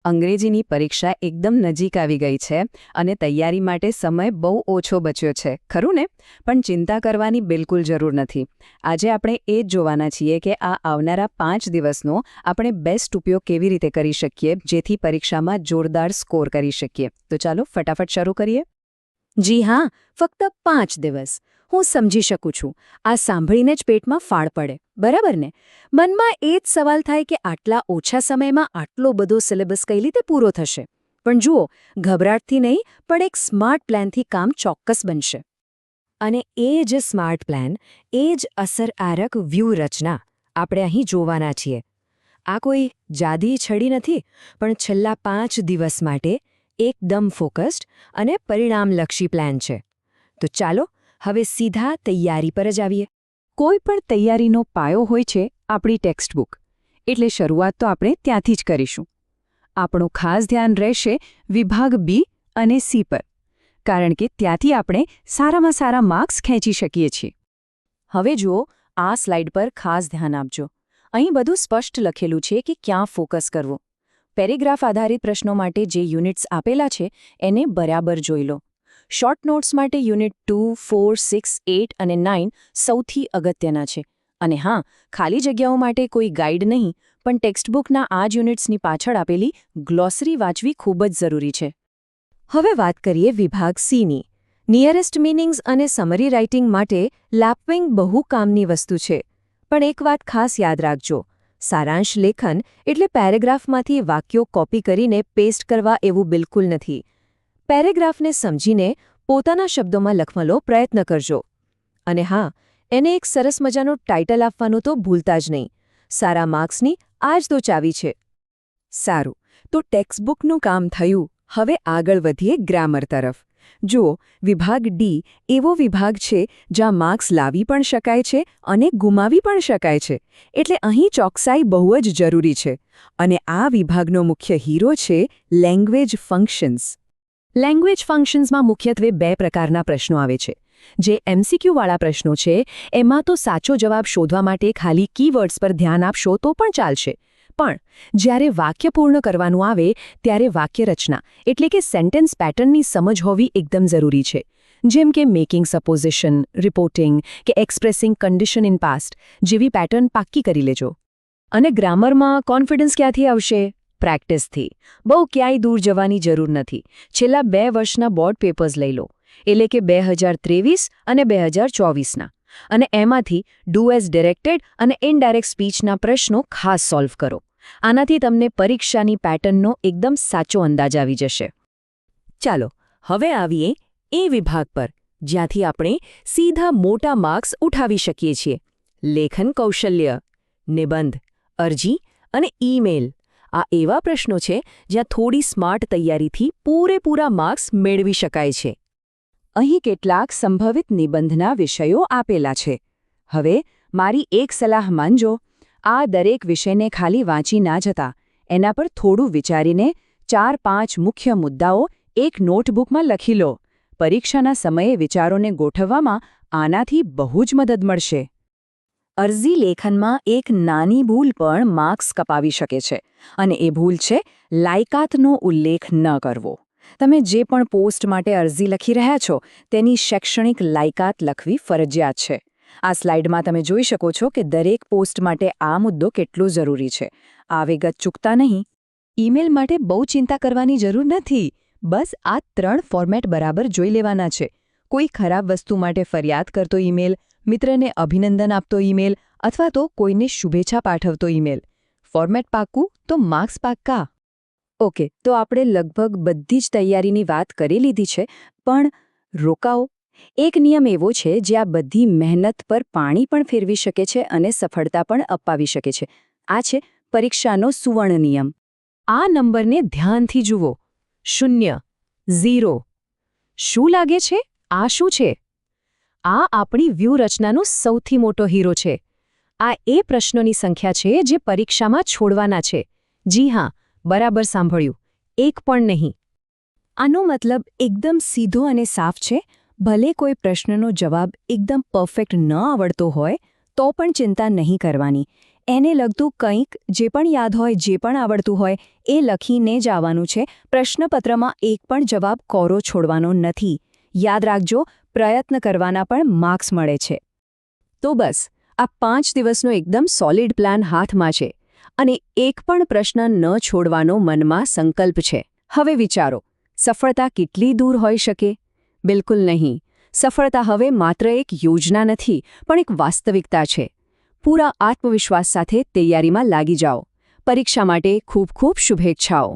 અંગ્રેજીની પરીક્ષા એકદમ નજીક આવી ગઈ છે અને તૈયારી માટે સમય બહુ ઓછો બચ્યો છે, ખરું ને? પણ ચિંતા કરવાની બિલકુલ જરૂર નથી. આજે આપણે એ જ જોવાના છીએ કે આ આવનારા 5 દિવસનો આપણે બેસ્ટ ઉપયોગ કેવી રીતે કરી શકીએ જેથી પરીક્ષામાં જોરદાર સ્કોર કરી શકીએ. તો ચાલો ફટાફટ શરૂ કરીએ. જી હા, ફક્ત 5 દિવસ. હું સમજી શકું છું. આ સાંભળીને જ પેટમાં ફાળ પડે, બરાબર ને? મનમાં એ જ સવાલ થાય કે આટલા ઓછા સમયમાં આટલો બધો સિલેબસ કઈ રીતે પૂરો થશે? પણ જુઓ, ગભરાટથી નહીં, પણ એક સ્માર્ટ પ્લાનથી કામ ચોક્કસ બનશે. અને એ જ સ્માર્ટ પ્લાન, એ જ અસરકારક વ્યૂહરચના આપણે અહીં જોવાના છીએ. આ કોઈ જાદી છડી નથી, પણ છેલ્લા 5 દિવસ માટે એકદમ ફોકસ્ડ અને પરિણામલક્ષી પ્લાન છે. તો ચાલો હવે સીધા તૈયારી પર જ આવીએ. કોઈ પણ તૈયારીનો પાયો હોય છે આપણી ટેક્સ્ટ બુક, એટલે શરૂઆત તો આપણે ત્યાંથી જ કરીશું. આપણું ખાસ ધ્યાન રહેશે વિભાગ બી અને સી પર, કારણ કે ત્યાંથી આપણે સારામાં સારા માર્ક્સ ખેંચી શકીએ છીએ. હવે જુઓ, આ સ્લાઇડ પર ખાસ ધ્યાન આપજો. અહીં બધું સ્પષ્ટ લખેલું છે કે ક્યાં ફોકસ કરવું. પેરેગ્રાફ આધારિત પ્રશ્નો માટે જે યુનિટ્સ આપેલા છે એને બરાબર જોઈ લો. શોર્ટ નોટ્સ માટે યુનિટ 2, 4, 6, 8 અને 9 સૌથી અગત્યના છે. અને હા, ખાલી જગ્યાઓ માટે કોઈ ગાઈડ નહીં, પણ ટેક્સ્ટબુકના આ જ યુનિટ્સની પાછળ આપેલી ગ્લોસરી વાંચવી ખૂબ જ જરૂરી છે. હવે વાત કરીએ વિભાગ સીની. નિયરેસ્ટ મીનિંગ્સ અને સમરી રાઇટિંગ માટે લેપવિંગ બહુ કામની વસ્તુ છે. પણ એક વાત ખાસ યાદ રાખજો. સારાંશ લેખન એટલે પેરેગ્રાફમાંથી વાક્યો કોપી કરીને પેસ્ટ કરવા એવું બિલકુલ નથી. પેરેગ્રાફને સમજીને પોતાના શબ્દોમાં લખવાનો પ્રયત્ન કરજો. અને હા, એને એક સરસ મજાનું ટાઇટલ આપવાનું તો ભૂલતા જ નહીં. સારા માર્ક્સની આ જ તો ચાવી છે. સારું, તો ટેક્સ્ટબુકનું કામ થયું. હવે આગળ વધીએ ગ્રામર તરફ. જુઓ, વિભાગ ડી એવો વિભાગ છે જ્યાં માર્ક્સ લાવી પણ શકાય છે અને ગુમાવી પણ શકાય છે. એટલે અહીં ચોકસાઈ બહુ જ જરૂરી છે. અને આ વિભાગનો મુખ્ય હીરો છે લેંગ્વેજ ફંક્શન્સ. લેંગ્વેજ ફંક્શન્સમાં મુખ્યત્વે 2 પ્રકારના પ્રશ્નો આવે છે. જે MCQવાળા પ્રશ્નો છે, એમાં તો સાચો જવાબ શોધવા માટે ખાલી કીવર્ડ્સ પર ધ્યાન આપશો તો પણ ચાલશે. પણ જ્યારે વાક્ય પૂર્ણ કરવાનું આવે ત્યારે વાક્યરચના એટલે કે સેન્ટેન્સ પેટર્નની સમજ હોવી એકદમ જરૂરી છે. જેમ કે મેકિંગ સપોઝિશન, રિપોર્ટિંગ કે એક્સપ્રેસિંગ કન્ડિશન ઇન પાસ્ટ જેવી પેટર્ન પાક્કી કરી લેજો. અને ગ્રામરમાં કોન્ફિડન્સ ક્યાંથી આવશે? પ્રેક્ટિસથી. બહુ ક્યાંય દૂર જવાની જરૂર નથી. છેલ્લા 2 વર્ષના બોર્ડ પેપર્સ લઈ લો, એટલે કે 2023 અને 2024ના. અને એમાંથી ડુ એઝ ડિરેક્ટેડ અને ઇનડાયરેક્ટ સ્પીચના પ્રશ્નો ખાસ સોલ્વ કરો. આનાથી તમને પરીક્ષાની પેટર્નનો એકદમ સાચો અંદાજ આવી જશે. ચાલો, હવે આવીએ એ વિભાગ પર, જ્યાંથી આપણે સીધા મોટા માર્ક્સ ઉઠાવી શકીએ છીએ. લેખન કૌશલ્ય, નિબંધ, અરજી અને ઈમેલ. આ એવા પ્રશ્નો છે જ્યાં થોડી સ્માર્ટ તૈયારીથી પૂરેપૂરા માર્ક્સ મેળવી શકાય છે. અહીં કેટલાક સંભવિત નિબંધના વિષયો આપેલા છે. હવે મારી એક સલાહ માનજો. આ દરેક વિષયને ખાલી વાંચી ના જતા, એના પર થોડું વિચારીને 4-5 મુખ્ય મુદ્દાઓ એક નોટબુકમાં લખી લો. પરીક્ષાના સમયે વિચારોને ગોઠવવામાં આનાથી બહુ જ મદદ મળશે. અરજી લેખનમાં એક નાની ભૂલ પણ માર્ક્સ કપાવી શકે છે. અને એ ભૂલ છે લાયકાતનો ઉલ્લેખ ન કરવો. તમે જે પણ પોસ્ટ માટે અરજી લખી રહ્યા છો તેની શૈક્ષણિક લાયકાત લખવી ફરજિયાત છે. આ સ્લાઇડમાં તમે જોઈ શકો છો કે દરેક પોસ્ટ માટે આ મુદ્દો કેટલો જરૂરી છે. આ વિગત ચૂકતા નહીં. ઈમેલ માટે બહુ ચિંતા કરવાની જરૂર નથી. બસ આ 3 ફોર્મેટ બરાબર જોઈ લેવાના છે. કોઈ ખરાબ વસ્તુ માટે ફરિયાદ કરતો ઈમેલ, મિત્રને અભિનંદન આપતો ઈમેલ અથવા તો કોઈને શુભેચ્છા પાઠવતો ઈમેલ. ફોર્મેટ પાક્કું તો માર્ક્સ પાક્કા. ઓકે, તો આપણે લગભગ બધી જ તૈયારીની વાત કરી લીધી છે, પણ રોકાઓ. એક નિયમ એવો છે જે આ બધી મહેનત પર પાણી પણ ફેરવી શકે છે અને સફળતા પણ અપાવી શકે છે. આ છે પરીક્ષાનો સુવર્ણ નિયમ. આ નંબરને ધ્યાનથી જુઓ. 0, 0. શું લાગે છે? આ શું છે? આ આપણી વ્યૂહરચનાનો સૌથી મોટો હીરો છે. આ એ પ્રશ્નોની સંખ્યા છે જે પરીક્ષામાં છોડવાના છે. જી હા, બરાબર સાંભળ્યું. એક પણ નહીં. આનો મતલબ એકદમ સીધો અને સાફ છે. ભલે કોઈ પ્રશ્નનો જવાબ એકદમ પરફેક્ટ ન આવડતો હોય તો પણ ચિંતા નહીં કરવાની. એને લગતું કંઈક જે પણ યાદ હોય, જે પણ આવડતું હોય એ લખીને જ આવવાનું છે. પ્રશ્નપત્રમાં એક પણ જવાબ કોરો છોડવાનો નથી. યાદ રાખજો, પ્રયત્ન કરવાના પણ માર્ક્સ મળે છે. તો બસ, આ 5 દિવસનો એકદમ સોલિડ પ્લાન હાથમાં છે અને એક પણ પ્રશ્ન ન છોડવાનો મનમાં સંકલ્પ છે. હવે વિચારો, સફળતા કેટલી દૂર હોઈ શકે? બિલકુલ નહીં. સફળતા હવે માત્ર એક યોજના નથી, પણ એક વાસ્તવિકતા છે. પૂરા આત્મવિશ્વાસ સાથે તૈયારીમાં લાગી જાઓ. પરીક્ષા માટે ખૂબ ખૂબ શુભેચ્છાઓ.